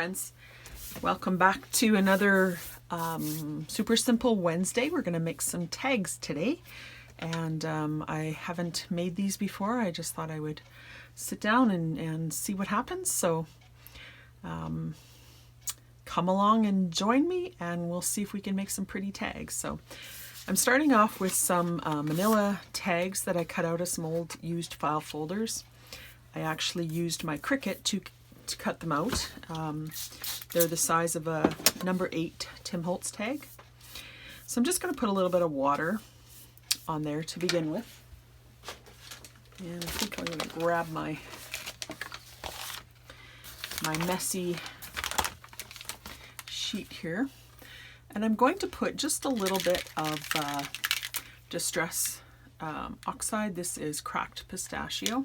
friends, welcome back to another super simple Wednesday. We're going to make some tags today, and I haven't made these before. I just thought I would sit down and see what happens. So come along and join me and we'll see if we can make some pretty tags. So I'm starting off with some manila tags that I cut out of some old used file folders. I actually used my Cricut to cut them out. They're the size of a number 8 Tim Holtz tag. So I'm just going to put a little bit of water on there to begin with. And I think I'm going to grab my messy sheet here. And I'm going to put just a little bit of Distress Oxide. This is cracked pistachio.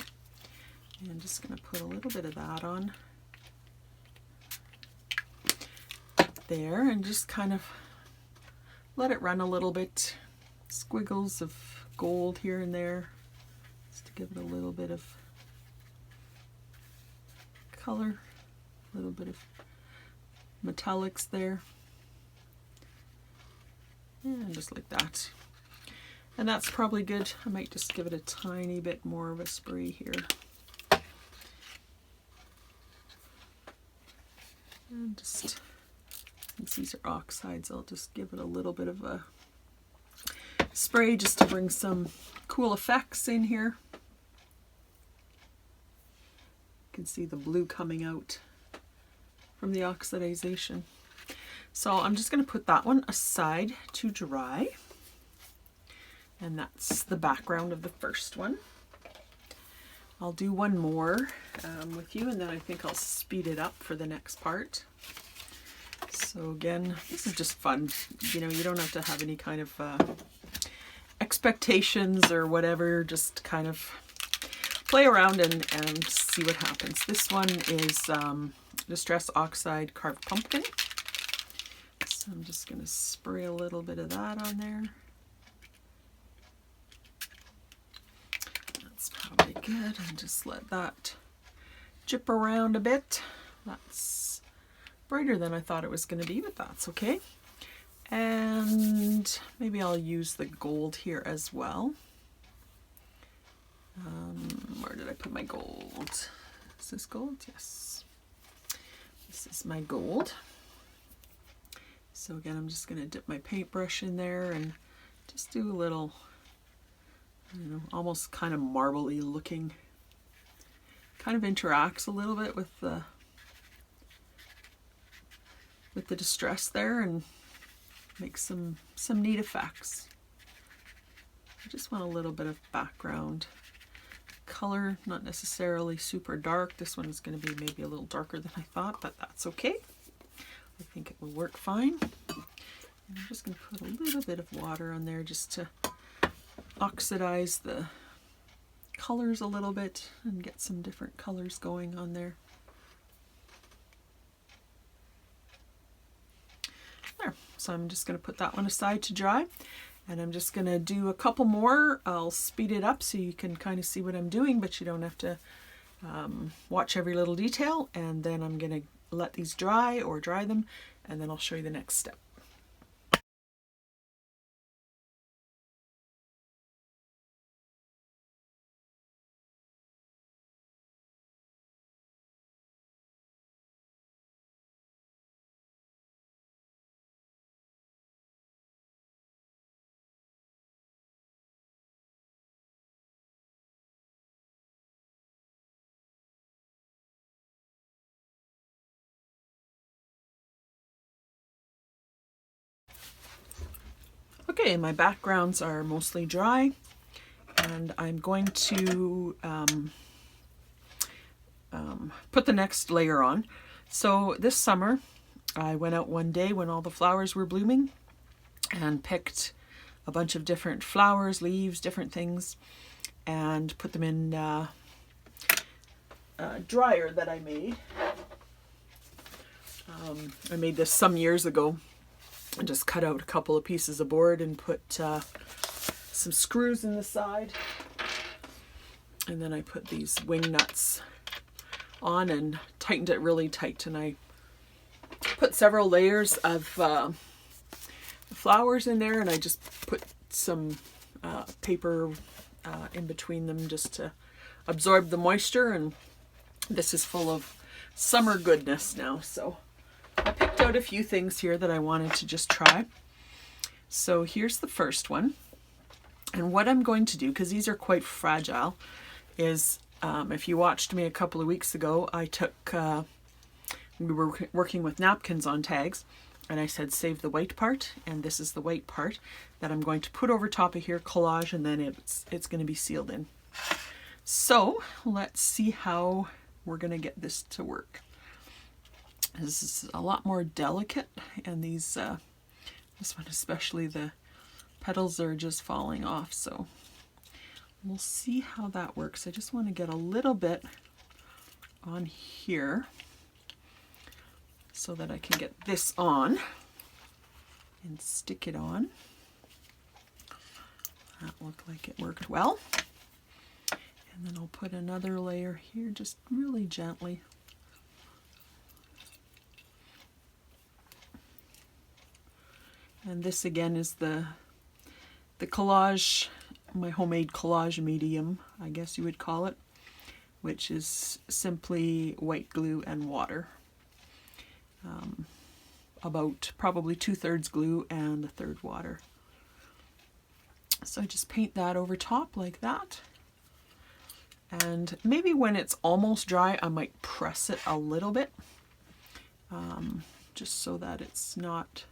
And I'm just going to put a little bit of that on there and just kind of let it run a little bit. Squiggles of gold here and there just to give it a little bit of color, a little bit of metallics there, and just like that. And that's probably good. I might just give it a tiny bit more of a spray here. And just, since these are oxides, I'll just give it a little bit of a spray just to bring some cool effects in here. You can see the blue coming out from the oxidization. So I'm just going to put that one aside to dry. And that's the background of the first one. I'll do one more with you, and then I think I'll speed it up for the next part. So again, this is just fun. You know, you don't have to have any kind of expectations or whatever. Just kind of play around and see what happens. This one is Distress Oxide Carved Pumpkin. So I'm just going to spray a little bit of that on there. Probably good, and just let that drip around a bit. That's brighter than I thought it was going to be, but that's okay. And maybe I'll use the gold here as well. Where did I put my gold? Is this gold? Yes. This is my gold. So again, I'm just going to dip my paintbrush in there and just do a little, you know, almost kind of marbly looking. Kind of interacts a little bit with the distress there and makes some neat effects. I just want a little bit of background color, not necessarily super dark. This one is going to be maybe a little darker than I thought, but that's okay. I think it will work fine. And I'm just going to put a little bit of water on there just to oxidize the colors a little bit and get some different colors going on there. There. So I'm just going to put that one aside to dry, and I'm just going to do a couple more. I'll speed it up so you can kind of see what I'm doing, but you don't have to watch every little detail. And then I'm going to let these dry or dry them, and then I'll show you the next step. Okay, my backgrounds are mostly dry, and I'm going to put the next layer on. So this summer, I went out one day when all the flowers were blooming and picked a bunch of different flowers, leaves, different things, and put them in a dryer that I made. I made this some years ago. I just cut out a couple of pieces of board and put some screws in the side, and then I put these wing nuts on and tightened it really tight, and I put several layers of flowers in there, and I just put some paper in between them just to absorb the moisture, and this is full of summer goodness now. So I picked out a few things here that I wanted to just try. So here's the first one. And what I'm going to do, because these are quite fragile, is if you watched me a couple of weeks ago, I took, we were working with napkins on tags, and I said save the white part, and this is the white part that I'm going to put over top of here, collage, and then it's going to be sealed in. So let's see how we're going to get this to work. This is a lot more delicate, and these, this one especially, the petals are just falling off, so we'll see how that works. I just want to get a little bit on here so that I can get this on and stick it on. That looked like it worked well. And then I'll put another layer here, just really gently. And this again is the collage, my homemade collage medium, I guess you would call it, which is simply white glue and water. About probably 2/3 glue and 1/3 water. So I just paint that over top like that. And maybe when it's almost dry, I might press it a little bit, just so that it's not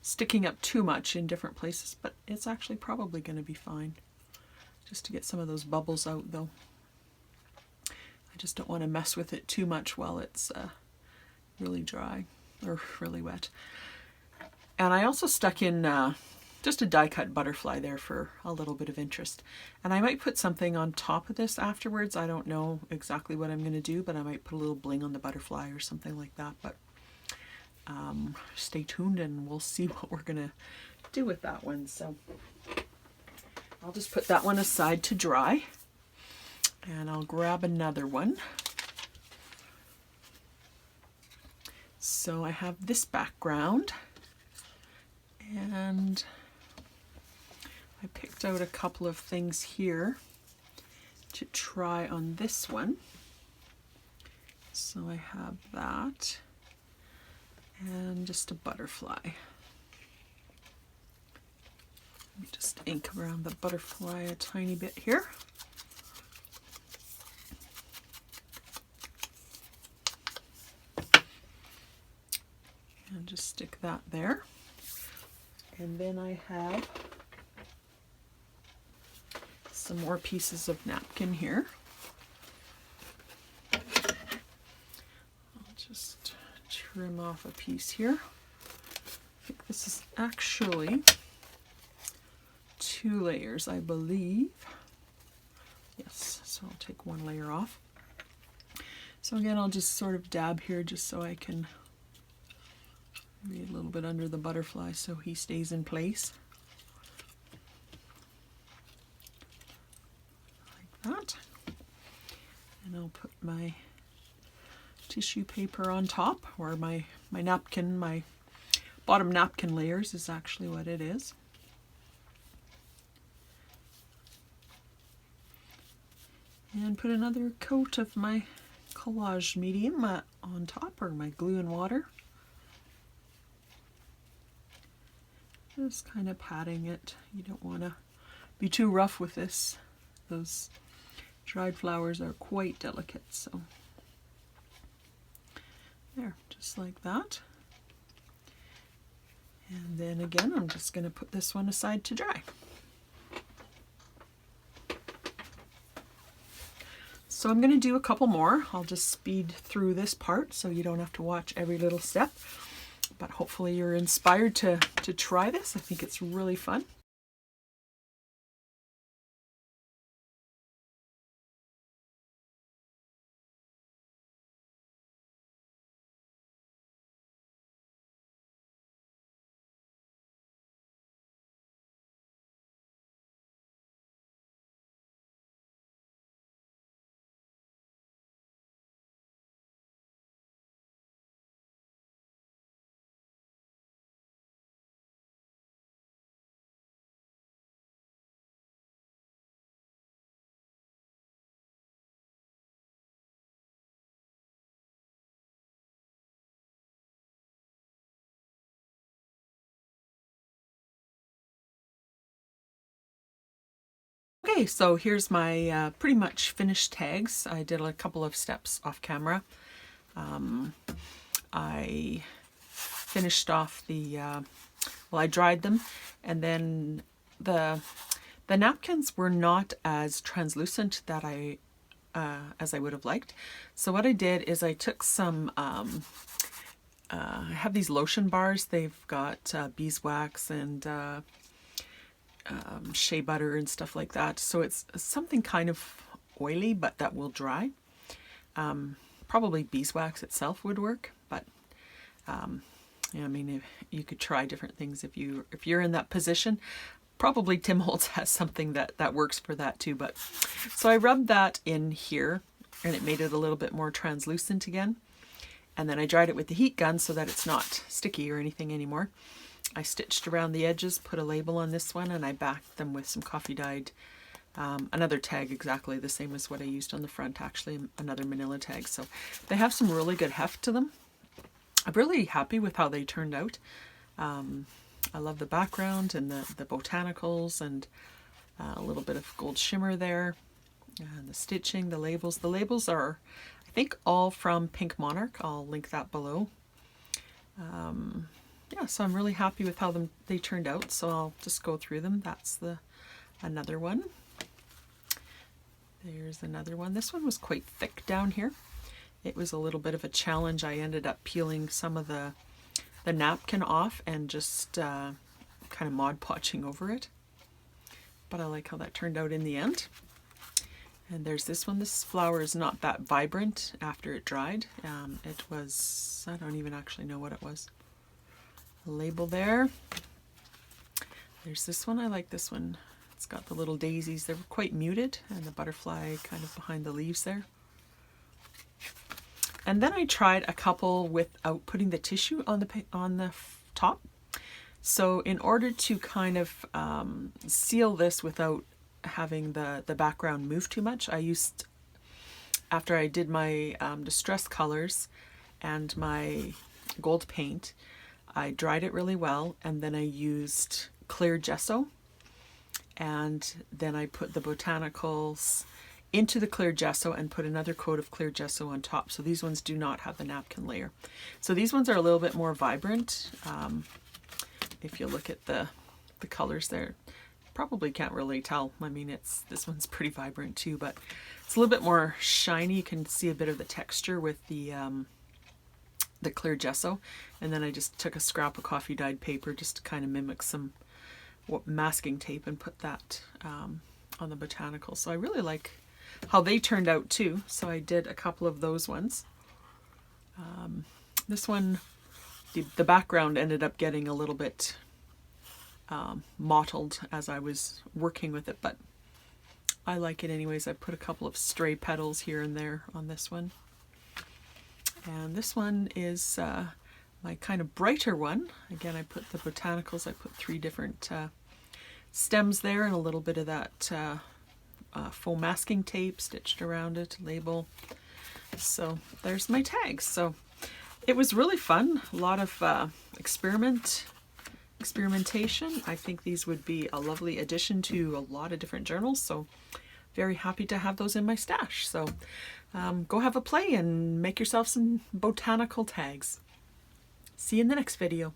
sticking up too much in different places, but it's actually probably going to be fine. Just to get some of those bubbles out though. I just don't want to mess with it too much while it's really dry or really wet. And I also stuck in just a die cut butterfly there for a little bit of interest. And I might put something on top of this afterwards. I don't know exactly what I'm going to do, but I might put a little bling on the butterfly or something like that. But stay tuned and we'll see what we're going to do with that one. So I'll just put that one aside to dry, and I'll grab another one. So I have this background, and I picked out a couple of things here to try on this one. So I have that and just a butterfly. Let me just ink around the butterfly a tiny bit here. And just stick that there. And then I have some more pieces of napkin here. I'll just trim off a piece here. I think this is actually 2 layers, I believe. Yes, so I'll take 1 layer off. So again, I'll just sort of dab here just so I can maybe a little bit under the butterfly so he stays in place. Like that. And I'll put my tissue paper on top, or my napkin, my bottom napkin layers is actually what it is. And put another coat of my collage medium on top, or my glue and water. Just kind of patting it. You don't want to be too rough with this. Those dried flowers are quite delicate, so there, just like that. And then again, I'm just going to put this one aside to dry. So I'm going to do a couple more. I'll just speed through this part so you don't have to watch every little step. But hopefully you're inspired to try this. I think it's really fun. Okay, so here's my pretty much finished tags. I did a couple of steps off camera. I finished off the, well, I dried them, and then the napkins were not as translucent that as I would have liked. So what I did is I took some, I have these lotion bars. They've got beeswax and shea butter and stuff like that. So it's something kind of oily, but that will dry. Probably beeswax itself would work, but yeah, I mean, you could try different things if you're in that position. Probably Tim Holtz has something that works for that too. But so I rubbed that in here, and it made it a little bit more translucent again. And then I dried it with the heat gun so that it's not sticky or anything anymore. I stitched around the edges, put a label on this one, and I backed them with some coffee dyed, another tag exactly the same as what I used on the front, actually, another manila tag. So they have some really good heft to them. I'm really happy with how they turned out. I love the background and the botanicals, and a little bit of gold shimmer there, and the stitching, the labels. The labels are, I think, all from Pink Monarch. I'll link that below. Yeah, so I'm really happy with how they turned out, so I'll just go through them. That's another one. There's another one. This one was quite thick down here. It was a little bit of a challenge. I ended up peeling some of the napkin off and just kind of Mod Podging over it. But I like how that turned out in the end. And there's this one. This flower is not that vibrant after it dried. It was, I don't even actually know what it was. A label there. There's this one. I like this one. It's got the little daisies. They're quite muted, and the butterfly kind of behind the leaves there. And then I tried a couple without putting the tissue on the top. So in order to kind of seal this without having the background move too much, I used, after I did my distress colors and my gold paint, I dried it really well, and then I used clear gesso, and then I put the botanicals into the clear gesso and put another coat of clear gesso on top. So these ones do not have the napkin layer. So these ones are a little bit more vibrant. If you look at the colors there, probably can't really tell. I mean, this one's pretty vibrant too, but it's a little bit more shiny. You can see a bit of the texture with the clear gesso. And then I just took a scrap of coffee dyed paper just to kind of mimic some masking tape and put that on the botanical. So I really like how they turned out too. So I did a couple of those ones. This one, the background ended up getting a little bit mottled as I was working with it, but I like it anyways. I put a couple of stray petals here and there on this one. And this one is my kind of brighter one. Again, I put the botanicals. I put 3 different stems there and a little bit of that faux masking tape stitched around it, label. So there's my tags. So it was really fun. A lot of experimentation. I think these would be a lovely addition to a lot of different journals. So very happy to have those in my stash. So go have a play and make yourself some botanical tags. See you in the next video.